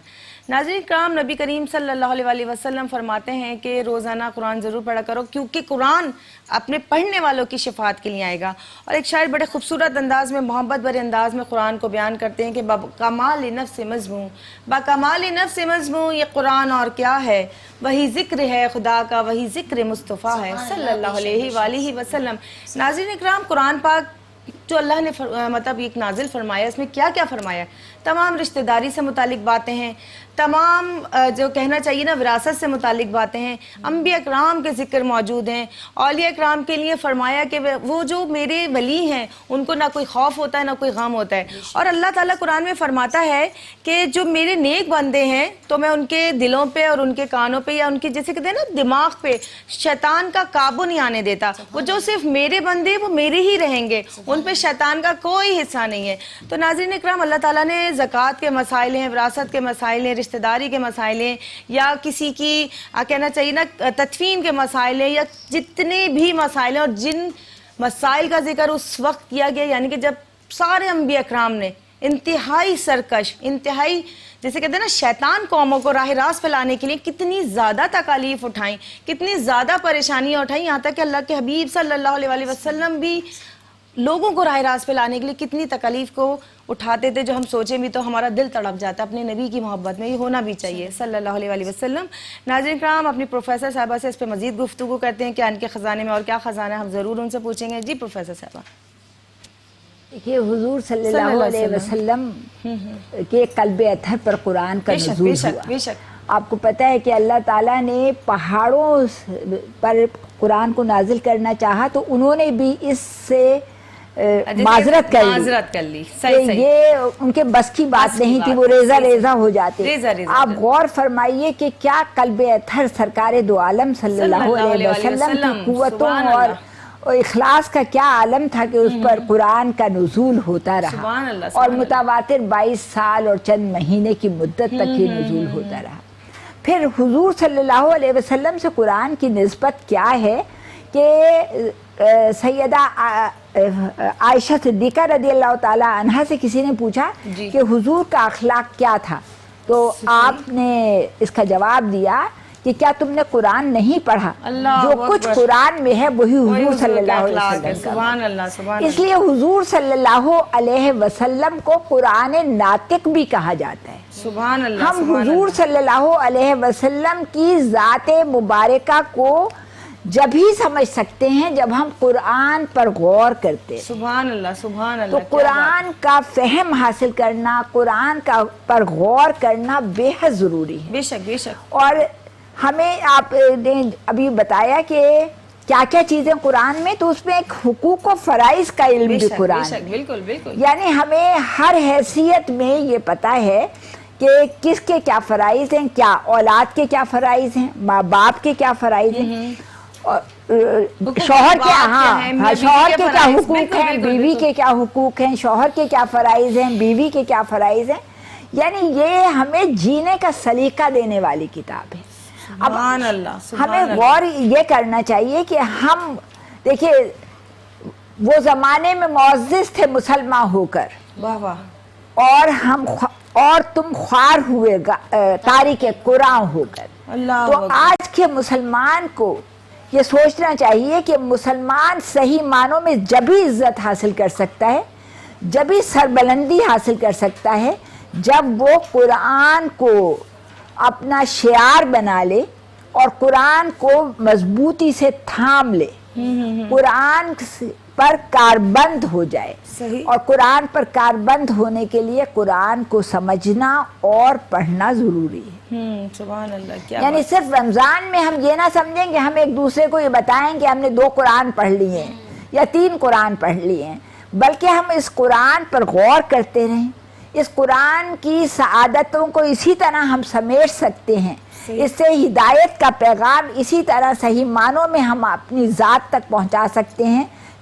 ناظرین کرام، نبی کریم صلی اللہ علیہ وسلم فرماتے ہیں کہ روزانہ قرآن ضرور پڑھا کرو، کیونکہ قرآن اپنے پڑھنے والوں کی شفاعت کے لیے آئے گا. اور ایک شاعر بڑے خوبصورت انداز میں، محبت بھرے انداز میں قرآن کو بیان کرتے ہیں کہ کمال نفس مضمون، با کمال نفس مضمون، یہ قرآن اور کیا ہے، وہی ذکر ہے خدا کا، وہی ذکر مصطفیٰ ہے صلی اللہ علیہ وآلہ وسلم. ناظرین اکرام، قرآن پاک جو اللہ نے مطلب ایک نازل فرمایا، اس میں کیا کیا فرمایا؟ تمام رشتہ داری سے متعلق باتیں ہیں، تمام جو کہنا چاہیے نا وراثت سے متعلق باتیں ہیں، انبیاء اکرام کے ذکر موجود ہیں. اولیاء اکرام کے لیے فرمایا کہ وہ جو میرے ولی ہیں ان کو نہ کوئی خوف ہوتا ہے نہ کوئی غم ہوتا ہے. اور اللہ تعالیٰ قرآن میں فرماتا ہے کہ جو میرے نیک بندے ہیں تو میں ان کے دلوں پہ اور ان کے کانوں پہ یا ان کے جیسے کہتے ہیں نا دماغ پہ شیطان کا قابو نہیں آنے دیتا. وہ جو صرف میرے بندے وہ میرے ہی رہیں گے، ان پہ شیطان کا کوئی حصہ نہیں ہے. تو ناظرین اکرام، اللہ تعالیٰ نے زکوٰۃ کے مسائل ہیں، وراثت کے مسائل ہیں، رشتہ داری کے مسائل ہیں، یا کسی کی کہنا چاہیے نا تدفین کے مسائل ہیں، یا جتنے بھی مسائل ہیں، اور جن مسائل کا ذکر اس وقت کیا گیا یعنی کہ جب سارے انبیاء اکرام نے انتہائی سرکش، انتہائی جیسے کہتے ہیں نا شیطان قوموں کو راہ راست پھیلانے کے لیے کتنی زیادہ تکالیف اٹھائیں، کتنی زیادہ پریشانیاں اٹھائیں، یہاں تک کہ اللہ کے حبیب صلی اللہ علیہ وسلم بھی لوگوں کو راہ راست پھیلانے کے لیے کتنی تکالیف کو اٹھاتے تھے، جو ہم سوچیں بھی تو ہمارا دل تڑپ جاتا ہے. اپنے نبی کی محبت میں یہ ہونا بھی چاہیے صلی اللہ علیہ وسلم. ناظرین کرام، اپنی پروفیسر صاحبہ سے اس پہ مزید گفتگو کرتے ہیں کہ ان کے خزانے میں اور کیا خزانہ ہے، ہم ضرور ان سے پوچھیں گے. جی پروفیسر صاحبہ. دیکھیے، حضور صلی اللہ علیہ وسلم کے قلب اطہر پر قرآن کا نزول ہوا. آپ کو پتہ ہے کہ اللہ تعالیٰ نے پہاڑوں پر قرآن کو نازل کرنا چاہا تو انہوں نے بھی اس سے معذرت کر لی کہ یہ ان کے بس کی بات نہیں تھی، وہ ریزہ ریزہ ہو جاتے. آپ غور فرمائیے کہ کیا قلب اطہر سرکار دو عالم صلی اللہ علیہ وسلم کی قوتوں اور اخلاص کا کیا عالم تھا کہ اس پر قرآن کا نزول ہوتا رہا، اور متواتر 22 سال اور چند مہینے کی مدت تک یہ نزول ہوتا رہا. پھر حضور صلی اللہ علیہ وسلم سے قرآن کی نسبت کیا ہے کہ سیدہ عائشہ صدیقہ رضی اللہ تعالی عنہا سے کسی نے پوچھا کہ حضور کا اخلاق کیا تھا، تو آپ نے اس کا جواب دیا کہ کیا تم نے قرآن نہیں پڑھا؟ جو کچھ قرآن میں ہے وہی حضور صلی اللہ علیہ وسلم کا. اس لیے حضور صلی اللہ علیہ وسلم کو قرآن ناطق بھی کہا جاتا ہے. ہم حضور صلی اللہ علیہ وسلم کی ذات مبارکہ کو جب ہی سمجھ سکتے ہیں جب ہم قرآن پر غور کرتے ہیں. سبحان اللہ. تو قرآن کا فہم حاصل کرنا، قرآن کا پر غور کرنا بے حد ضروری ہے. بے شک بے شک. اور ہمیں آپ نے ابھی بتایا کہ کیا کیا چیزیں قرآن میں، تو اس میں ایک حقوق و فرائض کا علم بھی قرآن ہے. بالکل. یعنی ہمیں ہر حیثیت میں یہ پتہ ہے کہ کس کے کیا فرائض ہیں، کیا اولاد کے کیا فرائض ہیں، ماں باپ کے کیا فرائض ہیں، شوہر کے شوہر کے کیا حقوق ہیں، بیوی کے کیا حقوق ہیں، شوہر کے کیا فرائض ہیں، بیوی کے کیا فرائض ہیں. یعنی یہ ہمیں جینے کا سلیقہ دینے والی کتاب ہے. اب ہمیں غور یہ کرنا چاہیے کہ ہم دیکھیں وہ زمانے میں معزز تھے مسلمان ہو کر، اور تم خوار ہوئے تاریخ قرآن ہو کر. تو آج کے مسلمان کو یہ سوچنا چاہیے کہ مسلمان صحیح معنوں میں جبھی عزت حاصل کر سکتا ہے، جبھی سربلندی حاصل کر سکتا ہے جب وہ قرآن کو اپنا شعار بنا لے اور قرآن کو مضبوطی سے تھام لے، قرآن پر کاربند ہو جائے. اور قرآن پر کاربند ہونے کے لیے قرآن کو سمجھنا اور پڑھنا ضروری ہے. سبحان اللہ. یعنی صرف رمضان میں ہم یہ نہ سمجھیں کہ ہم ایک دوسرے کو یہ بتائیں کہ ہم نے 2 قرآن پڑھ لیے ہیں یا 3 قرآن پڑھ لیے ہیں، بلکہ ہم اس قرآن پر غور کرتے رہیں. اس قرآن کی سعادتوں کو اسی طرح ہم سمیٹ سکتے ہیں، اس سے ہدایت کا پیغام اسی طرح صحیح معنوں میں ہم اپنی ذات تک پہنچا سکتے ہیں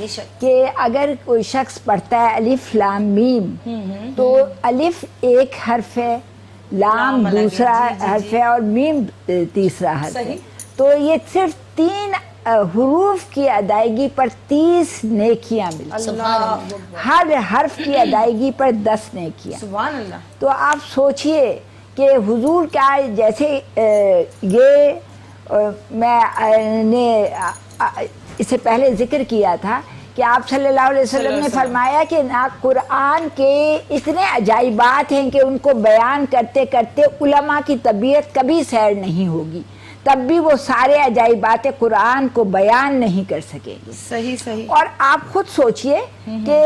بے شک کہ اگر کوئی شخص پڑھتا ہے الف لام میم تو الف ایک حرف ہے، لام دوسرا حرف ہے اور میم تیسرا حرف ہے، تو یہ صرف 3 حروف کی ادائیگی پر 30 نیکیاں ملتی ہیں، ہر حرف کی ادائیگی پر 10 نیکیاں. سبحان اللہ. تو آپ سوچئے کہ حضور کا جیسے یہ میں نے اس سے پہلے ذکر کیا تھا کہ آپ صلی اللہ علیہ وسلم نے فرمایا کہ قرآن کے اتنے عجائبات ہیں کہ ان کو بیان کرتے کرتے علماء کی طبیعت کبھی سیر نہیں ہوگی، تب بھی وہ سارے عجائبات قرآن کو بیان نہیں کر سکیں گے. صحیح. اور آپ خود سوچئے کہ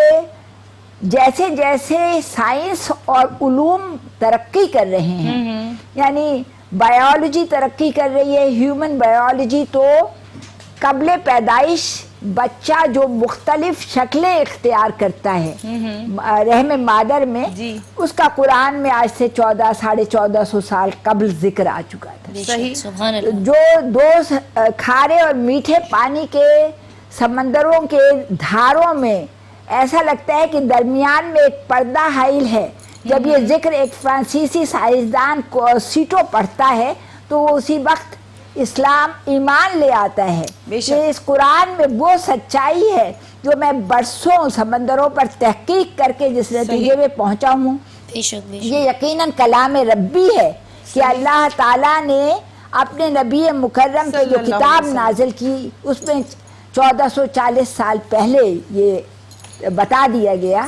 جیسے جیسے سائنس اور علوم ترقی کر رہے ہیں، یعنی بایولوجی ترقی کر رہی ہے، ہیومن بایولوجی، تو قبل پیدائش بچہ جو مختلف شکلیں اختیار کرتا ہے رحم مادر میں، اس کا قرآن میں آج سے 1400-1450 سال قبل ذکر آ چکا تھا. صحیح. جو 2 کھارے اور میٹھے پانی کے سمندروں کے دھاروں میں ایسا لگتا ہے کہ درمیان میں ایک پردہ حائل ہے. جب یہ ذکر ایک فرانسیسی سائنسدان سیٹو پڑھتا ہے تو وہ اسی وقت اسلام ایمان لے آتا ہے کہ اس قرآن میں وہ سچائی ہے جو میں برسوں سمندروں پر تحقیق کر کے جس نتیجے میں پہنچا ہوں. یہ یقیناً کلام ربی ہے کہ اللہ تعالیٰ نے اپنے نبی مکرم پہ جو کتاب نازل کی اس میں 1440 سال پہلے یہ بتا دیا گیا،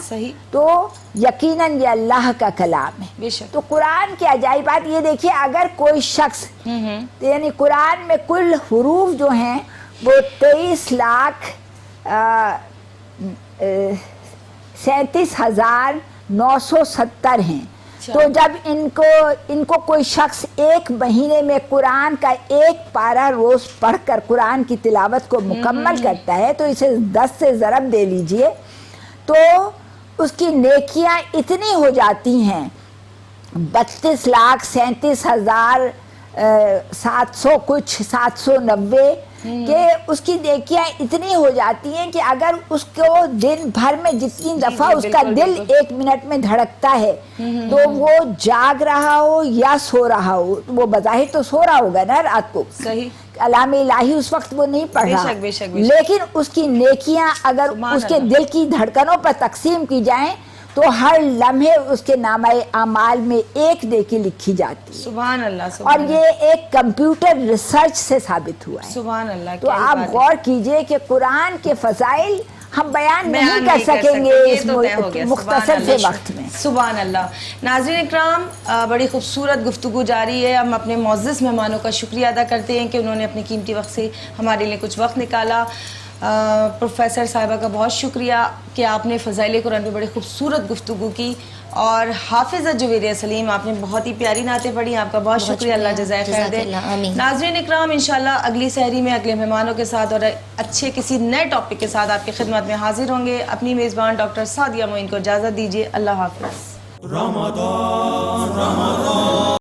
تو یقیناً یہ اللہ کا کلام ہے. تو قرآن کے عجائبات یہ دیکھیے، اگر کوئی شخص یعنی قرآن میں کل حروف جو ہیں وہ 23,37,970 ہیں. تو جب ان کو کوئی شخص ایک مہینے میں قرآن کا ایک پارہ روز پڑھ کر قرآن کی تلاوت کو مکمل کرتا ہے تو اسے 10 سے ضرب دے لیجئے تو اس کی نیکیاں اتنی ہو جاتی ہیں 32,37,700 کچھ 790 کہ اس کی نیکیاں اتنی ہو جاتی ہیں کہ اگر اس کو دن بھر میں جتنی دفعہ اس کا دل 1 منٹ میں دھڑکتا ہے تو وہ جاگ رہا ہو یا سو رہا ہو، وہ بظاہر تو سو رہا ہوگا نا رات کو، کلام الہی اس وقت وہ نہیں پڑھ رہا، لیکن اس کی نیکیاں اگر اس کے دل کی دھڑکنوں پر تقسیم کی جائیں تو ہر لمحے اس کے نامہ اعمال میں 1 نیکی لکھی جاتی ہے. سبحان اللہ. اور یہ ایک کمپیوٹر ریسرچ سے ثابت ہوا ہے. سبحان اللہ. تو آپ غور کیجئے کہ قرآن کے فضائل ہم بیان نہیں کر سکیں گے اس مختصر سے وقت میں. سبحان اللہ. ناظرین اکرام، بڑی خوبصورت گفتگو جاری ہے. ہم اپنے معزز مہمانوں کا شکریہ ادا کرتے ہیں کہ انہوں نے اپنے قیمتی وقت سے ہمارے لیے کچھ وقت نکالا. پروفیسر صاحبہ کا بہت شکریہ کہ آپ نے فضائل قرآن پہ بڑی خوبصورت گفتگو کی، اور حافظہ جویریہ سلیم آپ نے بہت ہی پیاری نعتیں پڑھی. آپ کا بہت شکریہ. اللہ جزائے خیر دے. ناظرین اکرام، انشاءاللہ اگلی سحری میں اگلے مہمانوں کے ساتھ اور اچھے کسی نئے ٹاپک کے ساتھ آپ کی خدمت میں حاضر ہوں گے. اپنی میزبان ڈاکٹر سعدیہ معین کو اجازت دیجیے. اللہ حافظ.